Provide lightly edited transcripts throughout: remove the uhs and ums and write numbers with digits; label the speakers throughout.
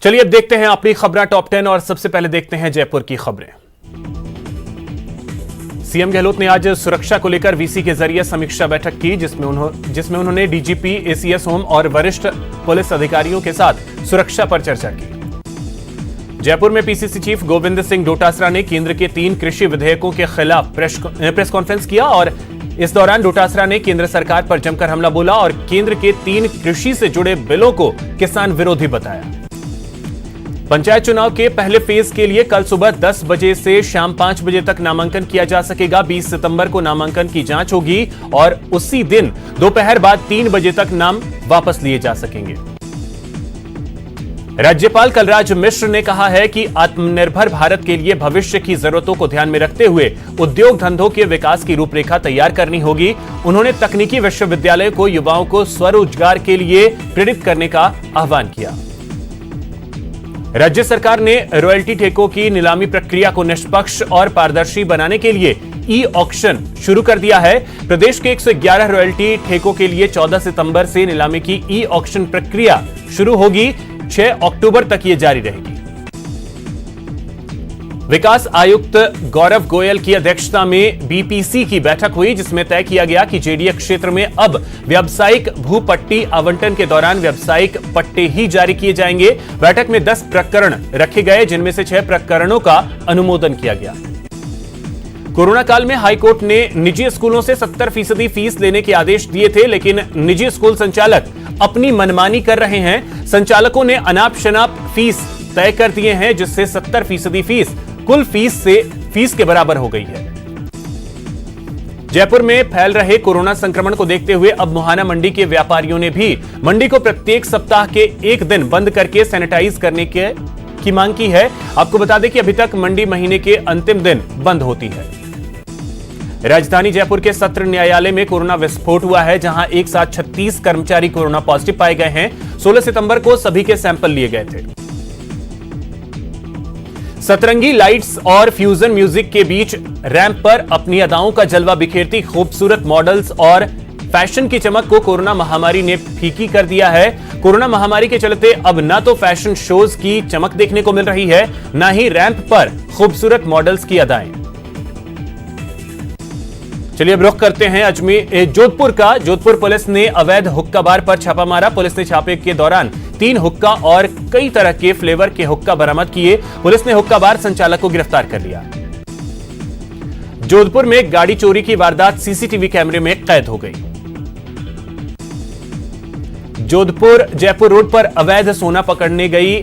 Speaker 1: चलिए अब देखते हैं अपनी खबरें टॉप 10 और सबसे पहले देखते हैं जयपुर की खबरें। सीएम गहलोत ने आज सुरक्षा को लेकर वीसी के जरिए समीक्षा बैठक की, जिसमें उन्होंने डीजीपी, एसीएस होम और वरिष्ठ पुलिस अधिकारियों के साथ सुरक्षा पर चर्चा की। जयपुर में पीसीसी चीफ गोविंद सिंह डोटासरा ने केंद्र के 3 कृषि विधेयकों के खिलाफ प्रेस कॉन्फ्रेंस किया और इस दौरान डोटासरा ने केंद्र सरकार पर जमकर हमला बोला और केंद्र के 3 कृषि से जुड़े बिलों को किसान विरोधी बताया। पंचायत चुनाव के पहले फेज के लिए कल सुबह 10 बजे से शाम 5 बजे तक नामांकन किया जा सकेगा। 20 सितंबर को नामांकन की जांच होगी और उसी दिन दोपहर बाद 3 बजे तक नाम वापस लिए जा सकेंगे। राज्यपाल कलराज मिश्र ने कहा है कि आत्मनिर्भर भारत के लिए भविष्य की जरूरतों को ध्यान में रखते हुए उद्योग धंधों के विकास की रूपरेखा तैयार करनी होगी। उन्होंने तकनीकी विश्वविद्यालय को युवाओं को स्वरोजगार के लिए प्रेरित करने का आह्वान किया। राज्य सरकार ने रॉयल्टी ठेकों की नीलामी प्रक्रिया को निष्पक्ष और पारदर्शी बनाने के लिए ई ऑक्शन शुरू कर दिया है। प्रदेश के 111 रॉयल्टी ठेकों के लिए 14 सितंबर से नीलामी की ई ऑक्शन प्रक्रिया शुरू होगी। 6 अक्टूबर तक ये जारी रहेगी। विकास आयुक्त गौरव गोयल की अध्यक्षता में बीपीसी की बैठक हुई, जिसमें तय किया गया कि जेडीए क्षेत्र में अब व्यावसायिक भूपट्टी आवंटन के दौरान व्यावसायिक पट्टे ही जारी किए जाएंगे। बैठक में 10 प्रकरण रखे गए, जिनमें से 6 प्रकरणों का अनुमोदन किया गया। कोरोना काल में हाईकोर्ट ने निजी स्कूलों से 70% फीस लेने के आदेश दिए थे, लेकिन निजी स्कूल संचालक अपनी मनमानी कर रहे हैं। संचालकों ने अनाप शनाप फीस तय कर दिए हैं, जिससे 70% फीस कुल फीस के बराबर हो गई है। जयपुर में फैल रहे कोरोना संक्रमण को देखते हुए अब मुहाना मंडी के व्यापारियों ने भी मंडी को प्रत्येक सप्ताह के 1 दिन बंद करके सैनिटाइज करने की मांग की है। आपको बता दें कि अभी तक मंडी महीने के अंतिम दिन बंद होती है। राजधानी जयपुर के सत्र न्यायालय में कोरोना विस्फोट हुआ है, जहां एक साथ 36 कर्मचारी कोरोना पॉजिटिव पाए गए हैं। 16 सितंबर को सभी के सैंपल लिए गए थे। सतरंगी लाइट्स और फ्यूजन म्यूजिक के बीच रैंप पर अपनी अदाओं का जलवा बिखेरती खूबसूरत मॉडल्स और फैशन की चमक को कोरोना महामारी ने फीकी कर दिया है। कोरोना महामारी के चलते अब न तो फैशन शोज की चमक देखने को मिल रही है, न ही रैंप पर खूबसूरत मॉडल्स की अदाएं। चलिए अब रुख करते हैं जोधपुर का। जोधपुर पुलिस ने अवैध हुक्का बार पर छापा मारा। पुलिस ने छापे के दौरान 3 हुक्का और कई तरह के फ्लेवर के हुक्का बरामद किए। पुलिस ने हुक्का बार संचालक को गिरफ्तार कर लिया। जोधपुर में गाड़ी चोरी की वारदात सीसीटीवी कैमरे में कैद हो गई। जोधपुर जयपुर रोड पर अवैध सोना पकड़ने गई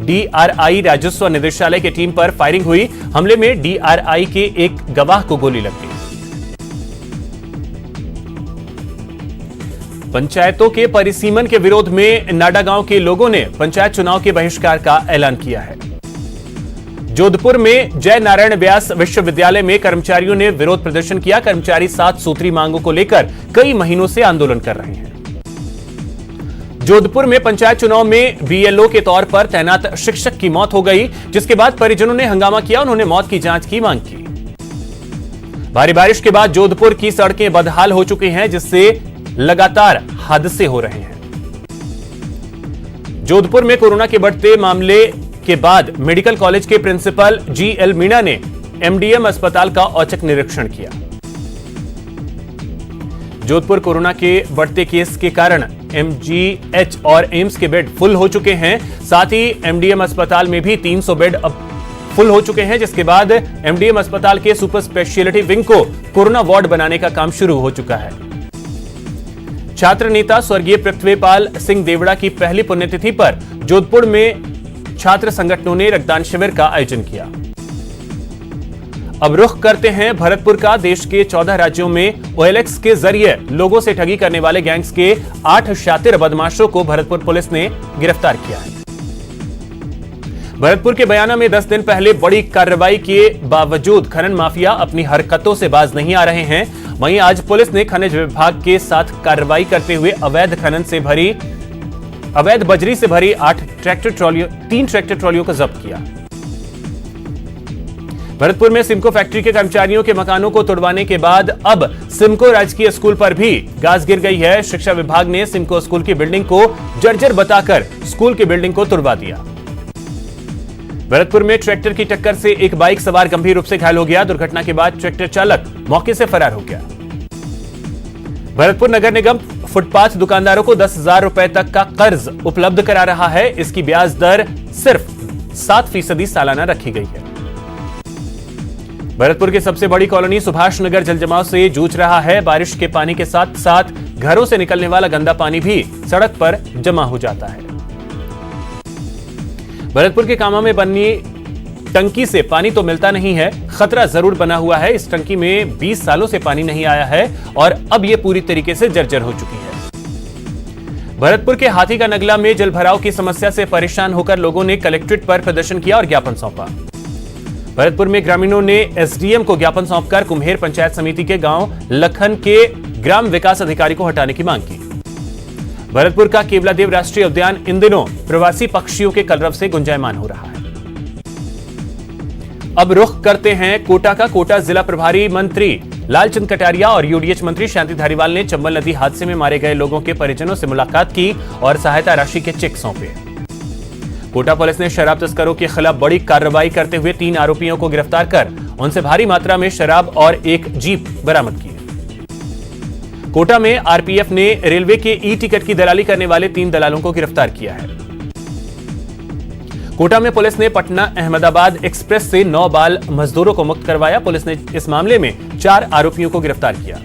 Speaker 1: डीआरआई राजस्व निदेशालय की टीम पर फायरिंग हुई। हमले में डीआरआई के एक गवाह को गोली लग गई। पंचायतों के परिसीमन के विरोध में नाडा गांव के लोगों ने पंचायत चुनाव के बहिष्कार का ऐलान किया है। जोधपुर में जय नारायण व्यास विश्वविद्यालय में कर्मचारियों ने विरोध प्रदर्शन किया। कर्मचारी 7 सूत्री मांगों को लेकर कई महीनों से आंदोलन कर रहे हैं। जोधपुर में पंचायत चुनाव में बीएलओ के तौर पर तैनात शिक्षक की मौत हो गई, जिसके बाद परिजनों ने हंगामा किया। उन्होंने मौत की जांच की मांग की। भारी बारिश के बाद जोधपुर की सड़कें बदहाल हो चुकी हैं, जिससे लगातार हादसे हो रहे हैं। जोधपुर में कोरोना के बढ़ते मामले के बाद मेडिकल कॉलेज के प्रिंसिपल जीएल मीणा ने एमडीएम अस्पताल का औचक निरीक्षण किया। जोधपुर कोरोना के बढ़ते केस के कारण एमजीएच और एम्स के बेड फुल हो चुके हैं। साथ ही एमडीएम अस्पताल में भी 300 बेड अब फुल हो चुके हैं, जिसके बाद एमडीएम अस्पताल के सुपर स्पेशलिटी विंग को कोरोना वार्ड बनाने का काम शुरू हो चुका है। छात्र नेता स्वर्गीय पृथ्वीपाल सिंह देवड़ा की पहली पुण्यतिथि पर जोधपुर में छात्र संगठनों ने रक्तदान शिविर का आयोजन किया। अब रुख करते हैं भरतपुर का। देश के 14 राज्यों में ओएलएक्स के जरिए लोगों से ठगी करने वाले गैंग्स के 8 शातिर बदमाशों को भरतपुर पुलिस ने गिरफ्तार किया है। भरतपुर के बयाना में 10 दिन पहले बड़ी कार्रवाई के बावजूद खनन माफिया अपनी हरकतों से बाज नहीं आ रहे हैं। वहीं आज पुलिस ने खनिज विभाग के साथ कार्रवाई करते हुए अवैध बजरी से भरी 3 ट्रैक्टर ट्रॉलियों को जब्त किया। भरतपुर में सिमको फैक्ट्री के कर्मचारियों के मकानों को तुड़वाने के बाद अब सिमको राजकीय स्कूल पर भी गाज गिर गई है। शिक्षा विभाग ने सिमको स्कूल की बिल्डिंग को जर्जर बताकर स्कूल की बिल्डिंग को तुड़वा दिया। भरतपुर में ट्रैक्टर की टक्कर से एक बाइक सवार गंभीर रूप से घायल हो गया। दुर्घटना के बाद ट्रैक्टर चालक मौके से फरार हो गया। भरतपुर नगर निगम फुटपाथ दुकानदारों को 10,000 रुपए तक का कर्ज उपलब्ध करा रहा है। इसकी ब्याज दर सिर्फ 7% सालाना रखी गई है। भरतपुर की सबसे बड़ी कॉलोनी सुभाष नगर जलजमाव से जूझ रहा है। बारिश के पानी के साथ साथ घरों से निकलने वाला गंदा पानी भी सड़क पर जमा हो जाता है। भरतपुर के कामा में बनी टंकी से पानी तो मिलता नहीं है, खतरा जरूर बना हुआ है। इस टंकी में 20 सालों से पानी नहीं आया है और अब यह पूरी तरीके से जर्जर हो चुकी है। भरतपुर के हाथी का नगला में जलभराव की समस्या से परेशान होकर लोगों ने कलेक्ट्रेट पर प्रदर्शन किया और ज्ञापन सौंपा। भरतपुर में ग्रामीणों ने एसडीएम को ज्ञापन सौंपकर कुम्हेर पंचायत समिति के गांव लखन के ग्राम विकास अधिकारी को हटाने की मांग की। भरतपुर का केवलादेव राष्ट्रीय उद्यान इन दिनों प्रवासी पक्षियों के कलरव से गुंजायमान हो रहा है। अब रुख करते हैं कोटा का। कोटा जिला प्रभारी मंत्री लालचंद कटारिया और यूडीएच मंत्री शांति धारीवाल ने चंबल नदी हादसे में मारे गए लोगों के परिजनों से मुलाकात की और सहायता राशि के चेक सौंपे। कोटा पुलिस ने शराब तस्करों के खिलाफ बड़ी कार्रवाई करते हुए 3 आरोपियों को गिरफ्तार कर उनसे भारी मात्रा में शराब और एक जीप बरामद की। कोटा में आरपीएफ ने रेलवे के ई टिकट की दलाली करने वाले 3 दलालों को गिरफ्तार किया है। कोटा में पुलिस ने पटना अहमदाबाद एक्सप्रेस से 9 बाल मजदूरों को मुक्त करवाया। पुलिस ने इस मामले में 4 आरोपियों को गिरफ्तार किया।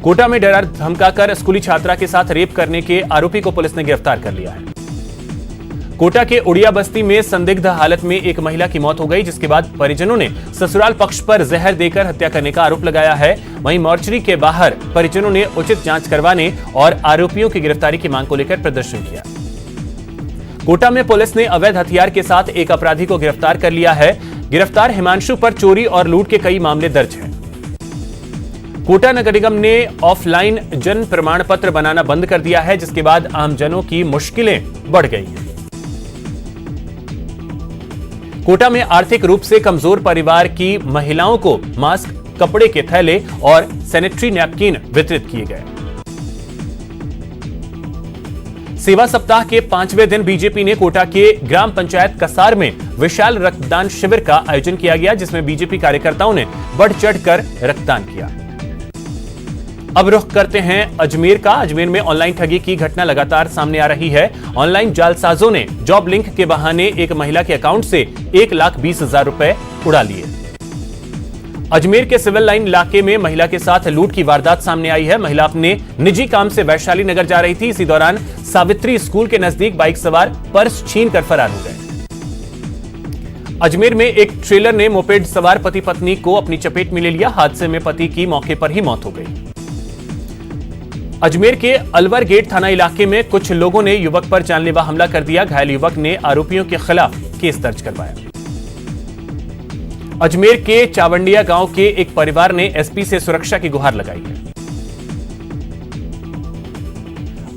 Speaker 1: कोटा में डरा धमकाकर स्कूली छात्रा के साथ रेप करने के आरोपी को पुलिस ने गिरफ्तार कर लिया है। कोटा के उड़िया बस्ती में संदिग्ध हालत में एक महिला की मौत हो गई, जिसके बाद परिजनों ने ससुराल पक्ष पर जहर देकर हत्या करने का आरोप लगाया है। वहीं मोर्चरी के बाहर परिजनों ने उचित जांच करवाने और आरोपियों की गिरफ्तारी की मांग को लेकर प्रदर्शन किया। कोटा में पुलिस ने अवैध हथियार के साथ एक अपराधी को गिरफ्तार कर लिया है। गिरफ्तार हिमांशु पर चोरी और लूट के कई मामले दर्ज हैं। कोटा नगर निगम ने ऑफलाइन जन्म प्रमाण पत्र बनाना बंद कर दिया है, जिसके बाद आमजनों की मुश्किलें बढ़ गई हैं। कोटा में आर्थिक रूप से कमजोर परिवार की महिलाओं को मास्क, कपड़े के थैले और सैनिटरी नैपकिन वितरित किए गए। सेवा सप्ताह के 5वें दिन बीजेपी ने कोटा के ग्राम पंचायत कसार में विशाल रक्तदान शिविर का आयोजन किया गया, जिसमें बीजेपी कार्यकर्ताओं ने बढ़ चढ़कर रक्तदान किया। अब रुख करते हैं अजमेर का। अजमेर में ऑनलाइन ठगी की घटना लगातार सामने आ रही है। ऑनलाइन जालसाजों ने जॉब लिंक के बहाने एक महिला के अकाउंट से 1,20,000 रुपए उड़ा लिए। अजमेर के सिविल लाइन इलाके में महिला के साथ लूट की वारदात सामने आई है। महिला अपने निजी काम से वैशाली नगर जा रही थी। इसी दौरान सावित्री स्कूल के नजदीक बाइक सवार पर्स छीनकर फरार हो गए। अजमेर में एक ट्रेलर ने मोपेड सवार पति पत्नी को अपनी चपेट में ले लिया। हादसे में पति की मौके पर ही मौत हो गई। अजमेर के अलवर गेट थाना इलाके में कुछ लोगों ने युवक पर जानलेवा हमला कर दिया। घायल युवक ने आरोपियों के खिलाफ केस दर्ज करवाया। अजमेर के चावंडिया गांव के एक परिवार ने एसपी से सुरक्षा की गुहार लगाई है।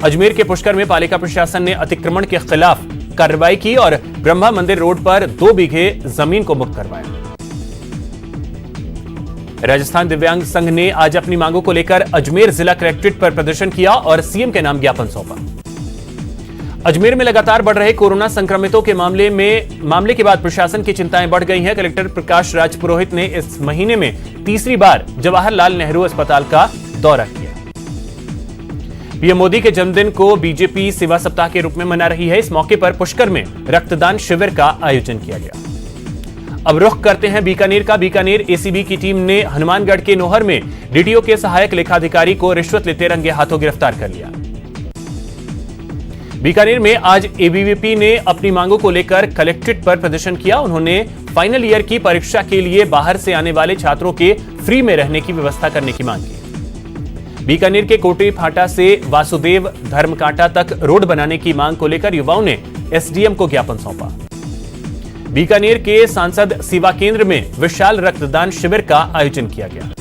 Speaker 1: अजमेर के पुष्कर में पालिका प्रशासन ने अतिक्रमण के खिलाफ कार्रवाई की और ब्रह्मा मंदिर रोड पर 2 बीघे जमीन को मुक्त करवाया। राजस्थान दिव्यांग संघ ने आज अपनी मांगों को लेकर अजमेर जिला कलेक्ट्रेट पर प्रदर्शन किया और सीएम के नाम ज्ञापन सौंपा। अजमेर में लगातार बढ़ रहे कोरोना संक्रमितों के मामले के बाद प्रशासन की चिंताएं बढ़ गई हैं। कलेक्टर प्रकाश राज पुरोहित ने इस महीने में तीसरी बार जवाहरलाल नेहरू अस्पताल का दौरा किया। पीएम मोदी के जन्मदिन को बीजेपी सेवा सप्ताह के रूप में मना रही है। इस मौके पर पुष्कर में रक्तदान शिविर का आयोजन किया गया। अब रुख करते हैं बीकानेर का। बीकानेर एसीबी की टीम ने हनुमानगढ़ के नोहर में डीटीओ के सहायक लेखाधिकारी को रिश्वत लेते रंगे हाथों गिरफ्तार कर लिया। बीकानेर में आज एबीवीपी ने अपनी मांगों को लेकर कलेक्ट्रेट पर प्रदर्शन किया। उन्होंने फाइनल ईयर की परीक्षा के लिए बाहर से आने वाले छात्रों के फ्री में रहने की व्यवस्था करने की मांग की। बीकानेर के कोटी फाटा से वासुदेव धर्मकांटा तक रोड बनाने की मांग को लेकर युवाओं ने एसडीएम को ज्ञापन सौंपा। बीकानेर के सांसद सेवा केंद्र में विशाल रक्तदान शिविर का आयोजन किया गया।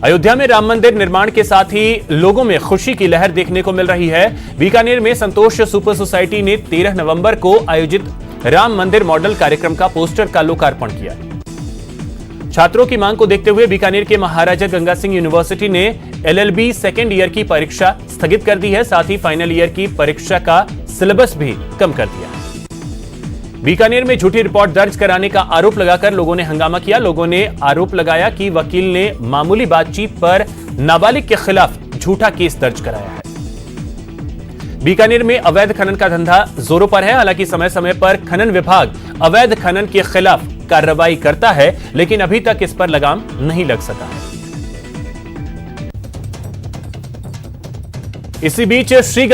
Speaker 1: अयोध्या में राम मंदिर निर्माण के साथ ही लोगों में खुशी की लहर देखने को मिल रही है। बीकानेर में संतोष सुपर सोसाइटी ने 13 नवंबर को आयोजित राम मंदिर मॉडल कार्यक्रम का पोस्टर का लोकार्पण किया। छात्रों की मांग को देखते हुए बीकानेर के महाराजा गंगा सिंह यूनिवर्सिटी ने LLB सेकेंड ईयर की परीक्षा स्थगित कर दी है। साथ ही फाइनल ईयर की परीक्षा का सिलेबस भी कम कर दिया। बीकानेर में झूठी रिपोर्ट दर्ज कराने का आरोप लगाकर लोगों ने हंगामा किया। लोगों ने आरोप लगाया कि वकील ने मामूली बातचीत पर नाबालिग के खिलाफ झूठा केस दर्ज कराया है। बीकानेर में अवैध खनन का धंधा जोरों पर है। हालांकि समय समय पर खनन विभाग अवैध खनन के खिलाफ कार्रवाई करता है, लेकिन अभी तक इस पर लगाम नहीं लग सका है। इसी बीच श्री